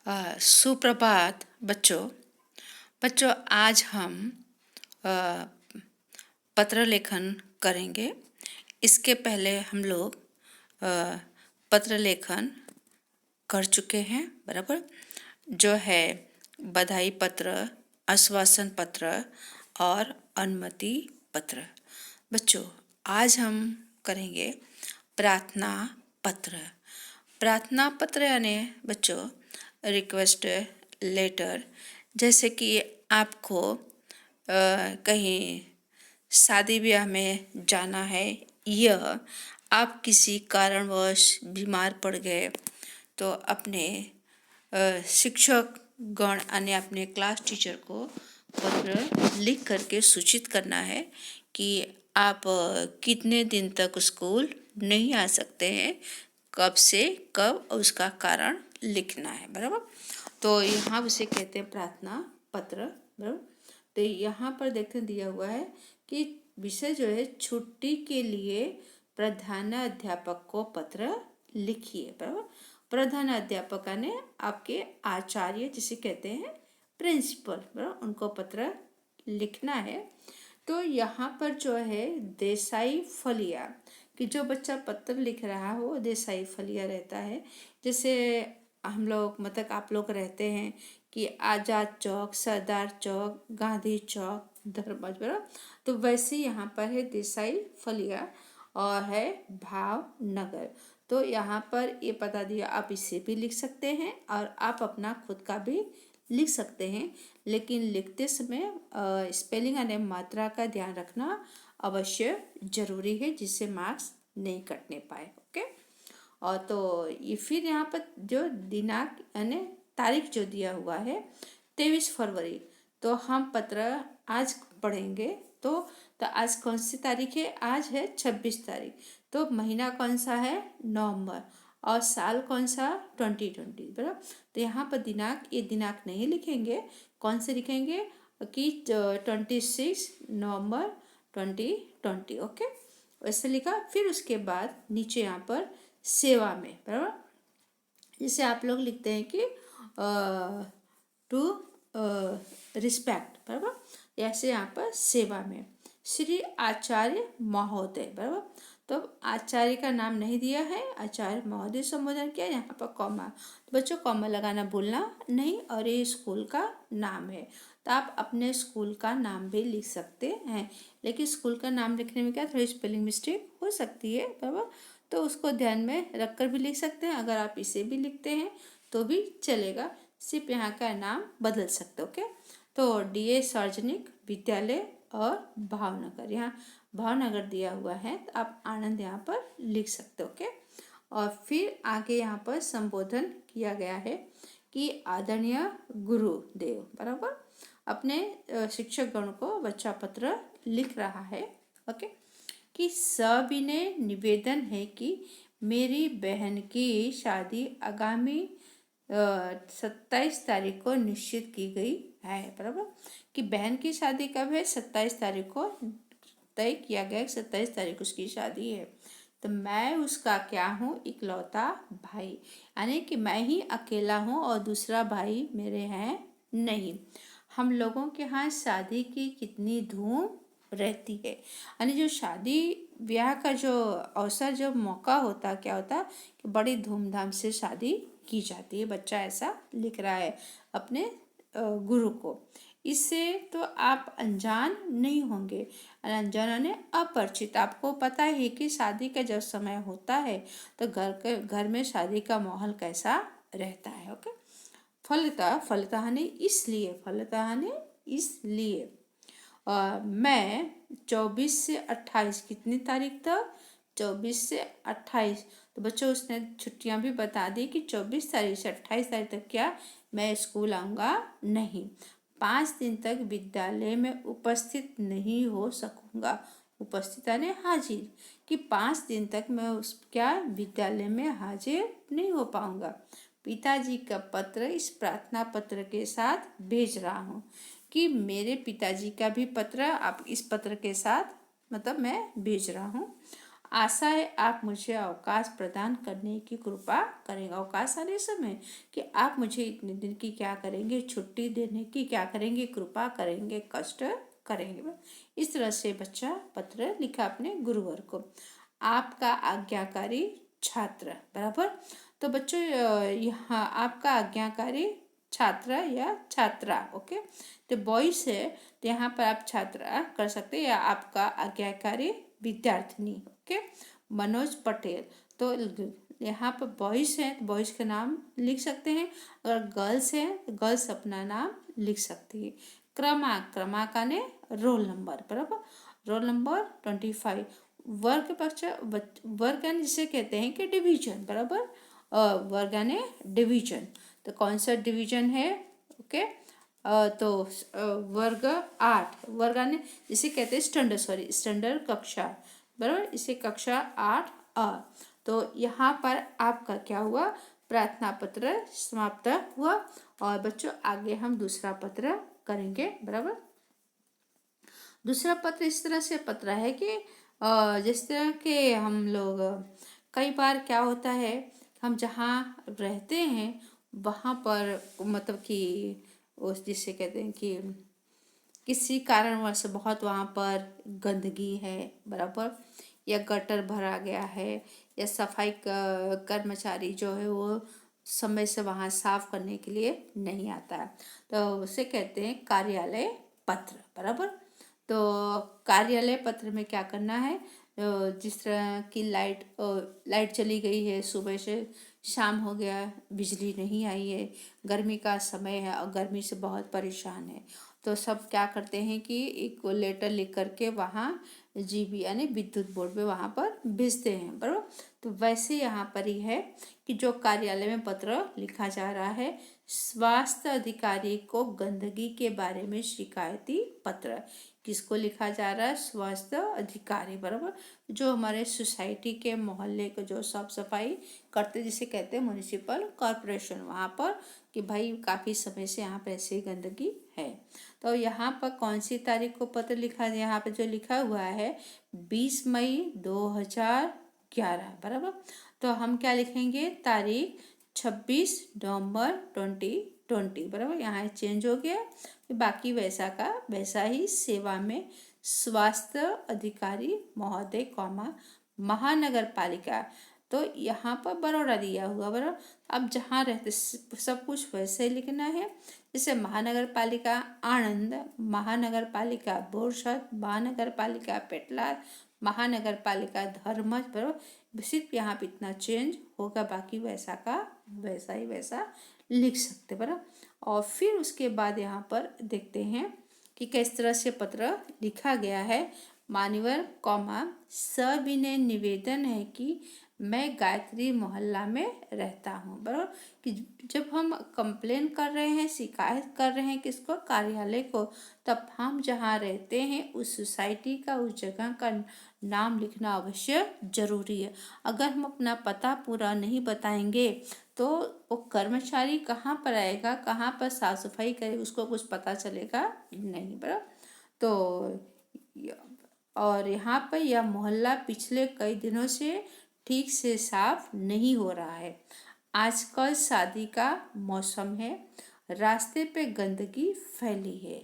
सुप्रभात बच्चों। आज हम अ, पत्र लेखन करेंगे। इसके पहले हम लोग अ, पत्र लेखन कर चुके हैं, बराबर। जो है बधाई पत्र, आश्वासन पत्र और अनुमति पत्र। बच्चों, आज हम करेंगे प्रार्थना पत्र। प्रार्थना पत्र यानी बच्चों रिक्वेस्ट लेटर। जैसे कि आपको कहीं शादी ब्याह में जाना है, यह आप किसी कारणवश बीमार पड़ गए तो अपने शिक्षक गण यानी अपने क्लास टीचर को पत्र लिख करके सूचित करना है कि आप कितने दिन तक स्कूल नहीं आ सकते हैं, कब से कब, उसका कारण लिखना है, बराबर। तो यहाँ उसे कहते हैं प्रार्थना पत्र, बराबर। तो यहाँ पर देखते दिया हुआ है कि विषय जो है छुट्टी के लिए प्रधानाध्यापक को पत्र लिखिए, बराबर। प्रधानाध्यापक ने आपके आचार्य जिसे कहते हैं प्रिंसिपल, बराबर, उनको पत्र लिखना है। तो यहाँ पर जो है देसाई फलिया कि जो बच्चा पत्र लिख रहा हो देसाई फलिया रहता है। जैसे हम लोग मतलब आप लोग रहते हैं कि आज़ाद चौक, सरदार चौक, गांधी चौक, धर्मज, बराबर। तो वैसे यहाँ पर है देसाई फलिया और है भावनगर। तो यहाँ पर ये पता दिया, आप इसे भी लिख सकते हैं और आप अपना खुद का भी लिख सकते हैं, लेकिन लिखते समय स्पेलिंग यानी मात्रा का ध्यान रखना अवश्य जरूरी है, जिससे मार्क्स नहीं कटने पाए। ओके। और तो ये फिर यहाँ पर जो दिनांक यानी तारीख जो दिया हुआ है 23 फरवरी, तो हम पत्र आज पढ़ेंगे। तो आज कौन सी तारीख है? आज है 26 तारीख। तो महीना कौन सा है? नवंबर। और साल कौन सा? 2020, बराबर। तो यहाँ पर दिनांक, ये दिनांक नहीं लिखेंगे, कौन से लिखेंगे कि 26 नवंबर 2020। ओके, वैसे लिखा। फिर उसके बाद नीचे यहाँ पर सेवा में, बराबर, जिसे आप लोग लिखते हैं कि टू रिस्पेक्ट, बराबर। ऐसे यहाँ पर सेवा में श्री आचार्य महोदय, बराबर। तो आचार्य का नाम नहीं दिया है, आचार्य महोदय संबोधन किया। यहाँ पर कॉमा, तो बच्चों कॉमा लगाना भूलना नहीं। और ये स्कूल का नाम है, तो आप अपने स्कूल का नाम भी लिख सकते हैं, लेकिन स्कूल का नाम लिखने में क्या थोड़ी स्पेलिंग मिस्टेक हो सकती है, बराबर। तो उसको ध्यान में रख कर भी लिख सकते हैं। अगर आप इसे भी लिखते हैं तो भी चलेगा, सिर्फ यहाँ का नाम बदल सकते हो। ओके। तो डीए सार्वजनिक विद्यालय और भावनगर, यहाँ भावनगर दिया हुआ है, तो आप आनंद यहाँ पर लिख सकते हो। ओके। और फिर आगे यहाँ पर संबोधन किया गया है कि आदरणीय गुरुदेव, बराबर। अपने शिक्षक गण को बच्चा पत्र लिख रहा है। ओके। कि सविनय निवेदन है कि मेरी बहन की शादी आगामी 27 तारीख को निश्चित की गई है, बराबर। कि बहन की शादी कब है? 27 तारीख को तय किया गया, 27 तारीख उसकी शादी है। तो मैं उसका क्या हूँ? इकलौता भाई, यानी कि मैं ही अकेला हूँ और दूसरा भाई मेरे हैं नहीं। हम लोगों के यहाँ शादी की कितनी धूम रहती है, यानी जो शादी ब्याह का जो अवसर, जो मौका होता, क्या होता कि बड़ी धूमधाम से शादी की जाती है। बच्चा ऐसा लिख रहा है अपने गुरु को। इससे तो आप अनजान नहीं होंगे, अनजान ने अपरिचित। आपको पता है कि शादी का जब समय होता है तो घर में शादी का माहौल कैसा रहता है। ओके। फलतः ने इसलिए मैं 24 से 28, कितनी तारीख तक? 24 से 28। तो बच्चों उसने छुट्टियां भी बता दी कि 24 तारीख से 28 तारीख तक क्या मैं स्कूल आऊँगा नहीं। 5 दिन तक विद्यालय में उपस्थित नहीं हो सकूँगा। उपस्थित यानी हाजिर, कि 5 दिन तक मैं विद्यालय में हाजिर नहीं हो पाऊँगा। पिताजी का पत्र इस प्रार्थना पत्र के साथ भेज रहा हूँ। कि मेरे पिताजी का भी पत्र आप इस पत्र के साथ मतलब मैं भेज रहा हूँ। आशा है आप मुझे अवकाश प्रदान करने की कृपा करेंगे। अवकाश आने समय कि आप मुझे इतने दिन की क्या करेंगे, छुट्टी देने की क्या करेंगे, कृपा करेंगे, कष्ट करेंगे। इस तरह से बच्चा पत्र लिखा अपने गुरुवर को। आपका आज्ञाकारी छात्र, बराबर। तो बच्चों यहाँ आपका आज्ञाकारी छात्र या छात्रा, ओके। तो बॉयज है तो यहाँ पर आप छात्रा कर सकते हैं, या आपका आज्ञाकारी विद्यार्थिनी, ओके। मनोज पटेल, तो यहाँ पर बॉयज हैं तो बॉयज का नाम लिख सकते हैं। अगर गर्ल्स हैं तो गर्ल्स अपना नाम लिख सकती है। क्रमांक ने रोल नंबर, बराबर। Roll number 25। वर्ग पक्ष, वर्ग यानी जिसे कहते हैं कि डिवीजन, बराबर। वर्ग यानी डिवीजन, तो कौन सा डिवीजन है, ओके। तो वर्ग 8, वर्ग यानी जिसे कहते हैं स्टैंडर्ड, सॉरी स्टैंडर्ड कक्षा, बराबर। इसे कक्षा 8 अ। तो यहाँ पर आपका क्या हुआ, प्रार्थना पत्र समाप्त हुआ। और बच्चों आगे हम दूसरा पत्र करेंगे, बराबर। दूसरा पत्र इस तरह से पत्र है कि जिस तरह के हम लोग कई बार क्या होता है, हम जहाँ रहते हैं वहाँ पर मतलब कि उस जिसे कहते हैं कि किसी कारणवश बहुत वहाँ पर गंदगी है, बराबर, या गटर भरा गया है, या सफाई कर्मचारी जो है वो समय से वहाँ साफ करने के लिए नहीं आता है, तो उसे कहते हैं कार्यालय पत्र, बराबर। तो कार्यालय पत्र में क्या करना है, जिस तरह की लाइट चली गई है, सुबह से शाम हो गया, बिजली नहीं आई है, गर्मी का समय है और गर्मी से बहुत परेशान है, तो सब क्या करते हैं कि एक लेटर लिख करके वहाँ जीबी यानी विद्युत बोर्ड पे वहाँ पर भेजते हैं, बराबर। तो वैसे यहाँ पर ही है कि जो कार्यालय में पत्र लिखा जा रहा है, स्वास्थ्य अधिकारी को गंदगी के बारे में शिकायती पत्र, किसको लिखा जा रहा है, स्वास्थ्य अधिकारी, बराबर। जो हमारे सोसाइटी के मोहल्ले को जो साफ सफाई करते, जिसे कहते हैं म्युनिसिपल कॉरपोरेशन, वहाँ पर कि भाई काफ़ी समय से यहाँ पर ऐसी गंदगी है। तो यहाँ पर कौन सी तारीख को पत्र लिखा है, यहाँ पर जो लिखा हुआ है 20 मई 2011, बराबर। तो हम क्या लिखेंगे, तारीख 26 नवंबर 2020, बराबर। यहाँ चेंज हो गया, बाकी वैसा का वैसा ही, सेवा में स्वास्थ्य अधिकारी महोदय कॉमा महानगर पालिका, तो यहाँ पर बड़ौदा दिया हुआ, बराबर। अब जहाँ रहते सब कुछ वैसे ही लिखना है, जैसे महानगर पालिका आणंद, महानगर पालिका बोरसद, महानगर पालिका पेटलाद, महानगर पालिका धर्मज, बराबर। सिर्फ यहाँ पे इतना चेंज होगा, बाकी वैसा का वैसा ही वैसा लिख सकते, बराबर। और फिर उसके बाद यहाँ पर देखते हैं कि किस तरह से पत्र लिखा गया है। मान्यवर कॉमा सविनय निवेदन है कि मैं गायत्री मोहल्ला में रहता हूँ, बराबर। कि जब हम कंप्लेन कर रहे हैं, शिकायत कर रहे हैं किसको, कार्यालय को, तब हम जहाँ रहते हैं उस सोसाइटी का, उस जगह का नाम लिखना अवश्य जरूरी है। अगर हम अपना पता पूरा नहीं बताएंगे तो वो कर्मचारी कहाँ पर आएगा, कहाँ पर साफ सफाई करे, उसको कुछ पता चलेगा नहीं, बराबर। तो और यहाँ पर यह मोहल्ला पिछले कई दिनों से ठीक से साफ नहीं हो रहा है। आजकल शादी का मौसम है, रास्ते पे गंदगी फैली है,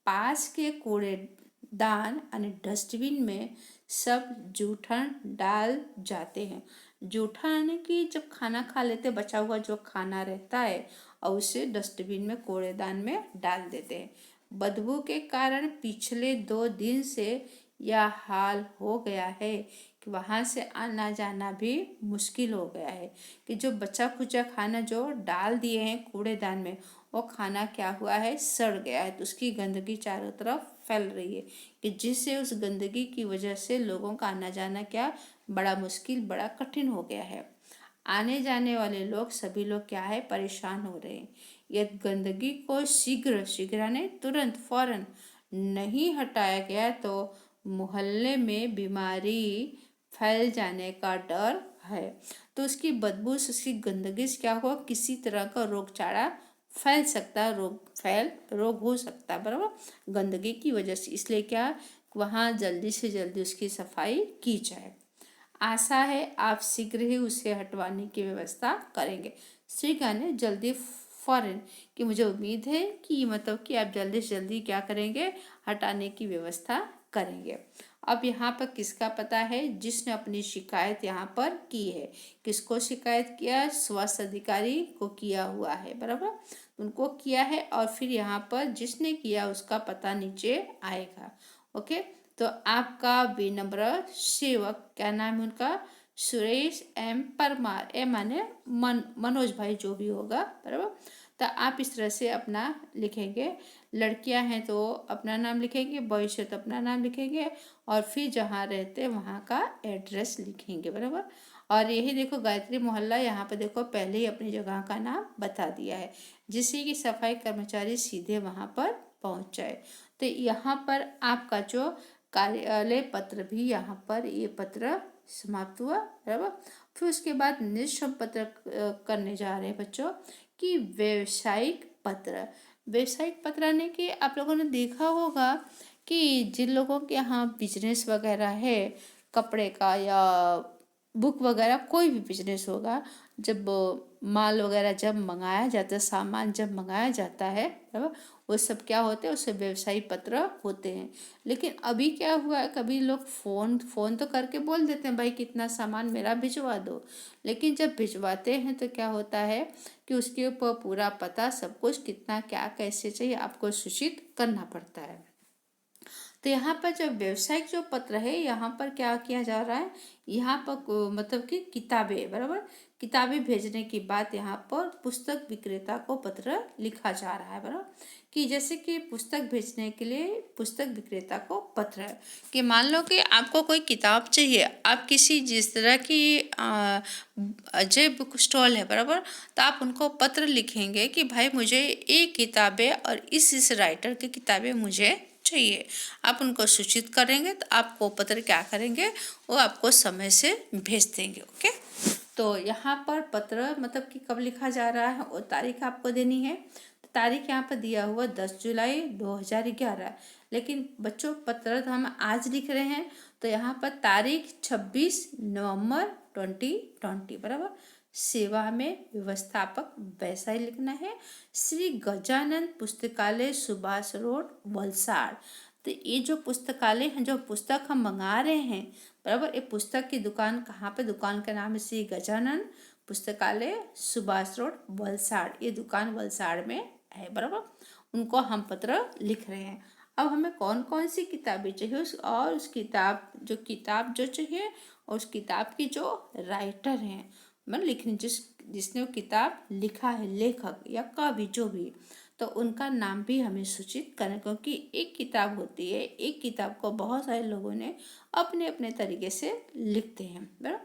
पास के कूड़ेदान यानी डस्टबिन में सब जूठन डाल जाते हैं। जूठा यानी कि जब खाना खा लेते, बचा हुआ जो खाना रहता है और उसे डस्टबिन में कूड़ेदान में डाल देते हैं। बदबू के कारण पिछले 2 दिन से यह हाल हो गया है कि वहाँ से आना जाना भी मुश्किल हो गया है, कि जो बचा खुचा खाना जो डाल दिए हैं कूड़ेदान में, वो खाना क्या हुआ है, सड़ गया है, तो उसकी गंदगी चारों तरफ फैल रही है, कि जिससे उस गंदगी की वजह से लोगों का आना जाना क्या बड़ा मुश्किल, बड़ा कठिन हो गया है। आने जाने वाले लोग सभी लोग क्या है, परेशान हो रहे हैं। यदि गंदगी को शीघ्र शीघ्र ने तुरंत फौरन नहीं हटाया गया तो मोहल्ले में बीमारी फैल जाने का डर है। तो उसकी बदबू से, उसकी गंदगी से क्या हुआ, किसी तरह का रोगचाड़ा फैल सकता है, रोग हो सकता है, बराबर, गंदगी की वजह से। इसलिए क्या वहाँ जल्दी से जल्दी उसकी सफाई की जाए। आशा है आप शीघ्र ही उसे हटवाने की व्यवस्था करेंगे। शीघ्र ने जल्दी, फौरन, कि मुझे उम्मीद है कि मतलब कि आप जल्दी से जल्दी क्या करेंगे, हटाने की व्यवस्था करेंगे। अब यहाँ पर किसका पता है, जिसने अपनी शिकायत यहाँ पर की है। किसको शिकायत किया, स्वास्थ्य अधिकारी को किया हुआ है, बराबर, उनको किया है। और फिर यहाँ पर जिसने किया उसका पता नीचे आएगा। ओके, तो आपका विनम्र सेवक, क्या नाम है उनका, सुरेश एम परमार, ए माने मनोज भाई, जो भी होगा, बराबर। तो आप इस तरह से अपना लिखेंगे। लड़कियां हैं तो अपना नाम लिखेंगे, बॉयज है तो अपना नाम लिखेंगे, और फिर जहाँ रहते वहाँ का एड्रेस लिखेंगे, बराबर। और यही देखो गायत्री मोहल्ला, यहाँ पे देखो पहले ही अपनी जगह का नाम बता दिया है, जिससे कि सफाई कर्मचारी सीधे वहाँ पर पहुँच जाए। तो यहाँ पर आपका जो कार्यालय पत्र भी यहाँ पर ये पत्र समाप्त हुआ, बराबर। फिर उसके बाद निश्चय पत्र करने जा रहे हैं बच्चों कि व्यावसायिक पत्र। व्यावसायिक पत्र यानी कि आप लोगों ने देखा होगा कि जिन लोगों के यहाँ बिजनेस वगैरह है, कपड़े का या बुक वगैरह, कोई भी बिजनेस होगा, जब माल वगैरह जब मंगाया जाता है, सामान जब मंगाया जाता है, बराबर, वो सब क्या होते हैं, उससे व्यवसायिक पत्र होते हैं। लेकिन अभी क्या हुआ है, कभी लोग फ़ोन तो करके बोल देते हैं भाई कितना सामान मेरा भिजवा दो, लेकिन जब भिजवाते हैं तो क्या होता है कि उसके ऊपर पूरा पता, सब कुछ, कितना क्या कैसे चाहिए, आपको सूचित करना पड़ता है। तो यहाँ पर जो व्यवसायिक जो पत्र है, यहाँ पर क्या किया जा रहा है, यहाँ पर मतलब कि किताबें, बराबर, किताबें भेजने की बात यहाँ पर पुस्तक विक्रेता को पत्र लिखा जा रहा है, बराबर, कि जैसे कि पुस्तक भेजने के लिए पुस्तक विक्रेता को पत्र है कि मान लो कि आपको कोई किताब चाहिए, आप किसी जिस तरह की अजय बुक स्टॉल है, बराबर, तो आप उनको पत्र लिखेंगे कि भाई मुझे एक किताबें और इस राइटर की किताबें मुझे चाहिए। आप उनको सूचित करेंगे तो आपको पत्र क्या करेंगे, वो आपको समय से भेज देंगे। ओके, तो यहाँ पर पत्र मतलब कि कब लिखा जा रहा है, वो तारीख आपको देनी है। तो तारीख यहाँ पर दिया हुआ 10 जुलाई 2011, लेकिन बच्चों पत्र तो हम आज लिख रहे हैं, तो यहाँ पर तारीख 26 नवंबर 2020, बराबर। सेवा में व्यवस्थापक वैसा ही लिखना है, श्री गजानन पुस्तकालय, सुभाष रोड, वलसाड़। तो ये जो पुस्तकालय है, जो पुस्तक हम मंगा रहे हैं, बराबर, ये पुस्तक की दुकान कहाँ पे, दुकान का नाम है श्री गजानन पुस्तकालय, सुभाष रोड, वलसाड़। ये दुकान वलसाड़ में है, बराबर। उनको हम पत्र लिख रहे हैं। अब हमें कौन कौन सी किताबें चाहिए, उस किताब जो चाहिए, और उस किताब की जो राइटर हैं, मतलब लिखने जिसने वो किताब लिखा है, लेखक या कवि जो भी, तो उनका नाम भी हमें सूचित करना, क्योंकि एक किताब होती है, एक किताब को बहुत सारे लोगों ने अपने अपने तरीके से लिखते हैं, बराबर।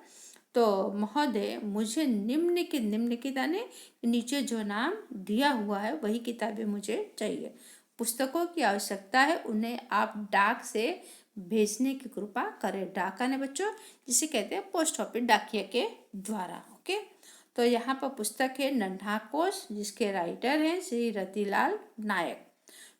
तो महोदय, मुझे निम्नलिखित यानी नीचे जो नाम दिया हुआ है वही किताबें मुझे चाहिए। पुस्तकों की आवश्यकता है, उन्हें आप डाक से भेजने की कृपा करें। डाका ने बच्चों जिसे कहते हैं पोस्ट ऑफिस, डाकिया के द्वारा। ओके, तो यहाँ पर पुस्तक है नन्हा कोश, जिसके राइटर हैं श्री रतिलाल नायक।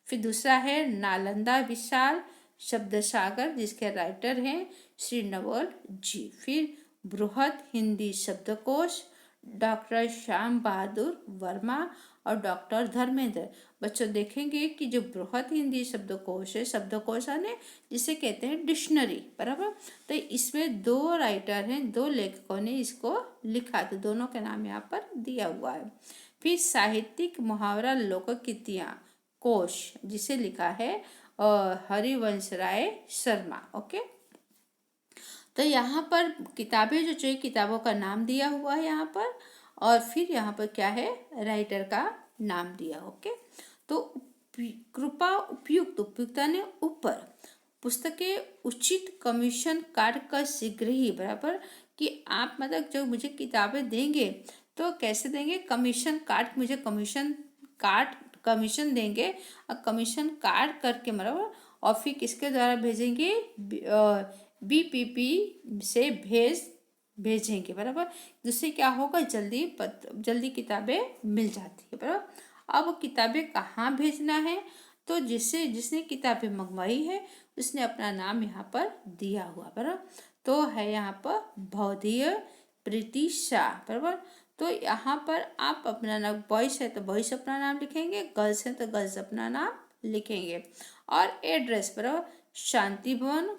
फिर दूसरा है नालंदा विशाल शब्द सागर, जिसके राइटर हैं श्री नवल जी। फिर बृहद हिंदी शब्दकोश, डॉक्टर श्याम बहादुर वर्मा और डॉक्टर धर्मेंद्र। बच्चों देखेंगे कि जो बृहद हिंदी शब्दकोश है, शब्दकोश यानी जिसे कहते हैं डिक्शनरी, बराबर, तो इसमें 2 राइटर हैं, 2 लेखकों ने इसको लिखा, तो दोनों के नाम यहाँ पर दिया हुआ है। फिर साहित्यिक मुहावरा लोककृतियाँ कोश, जिसे लिखा है हरिवंश राय शर्मा। ओके, तो यहाँ पर किताबें जो चाहिए, किताबों का नाम दिया हुआ है यहाँ पर, और फिर यहाँ पर क्या है, राइटर का नाम दिया। ओके, तो कृपा उपयुक्त ने ऊपर पुस्तकें उचित कमीशन कार्ड का शीघ्र ही, बराबर, कि आप मतलब जो मुझे किताबें देंगे तो कैसे देंगे, कमीशन कार्ड, मुझे कमीशन देंगे, और कमीशन कार्ड करके, बराबर, और फिर किसके द्वारा भेजेंगे, BPP से भेजेंगे, बराबर, जिससे क्या होगा, जल्दी किताबें मिल जाती है, बराबर। अब किताबें कहाँ भेजना है, तो जिसने किताबें मंगवाई है उसने अपना नाम यहाँ पर दिया हुआ, बराबर। तो है यहाँ पर भवदीय प्रीति शाह, बराबर। तो यहाँ पर आप अपना नाम, बॉयज है तो बॉयज अपना नाम लिखेंगे, गर्ल्स है तो गर्ल्स अपना नाम लिखेंगे। और एड्रेस, बराबर, शांति भवन,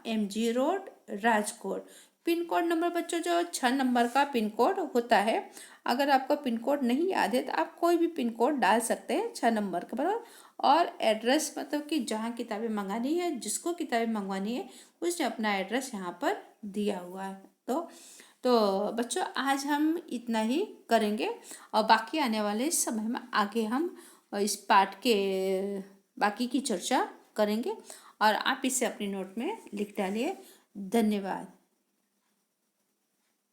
MG road, Rajkot. Pin code number बच्चों जो 6 नंबर का पिन कोड होता है। अगर आपको पिन कोड नहीं याद है तो आप कोई भी पिन कोड डाल सकते हैं 6 नंबर का, बराबर। और एड्रेस मतलब कि जहाँ किताबें मंगानी है, जिसको किताबें मंगवानी है, उसने अपना एड्रेस यहाँ पर दिया हुआ है। तो बच्चों आज हम इतना ही करेंगे, और बाकी आने वाले समय में आगे हम इस पाठ के बाकी की चर्चा करेंगे, और आप इसे अपनी नोट में लिख डालिए। धन्यवाद।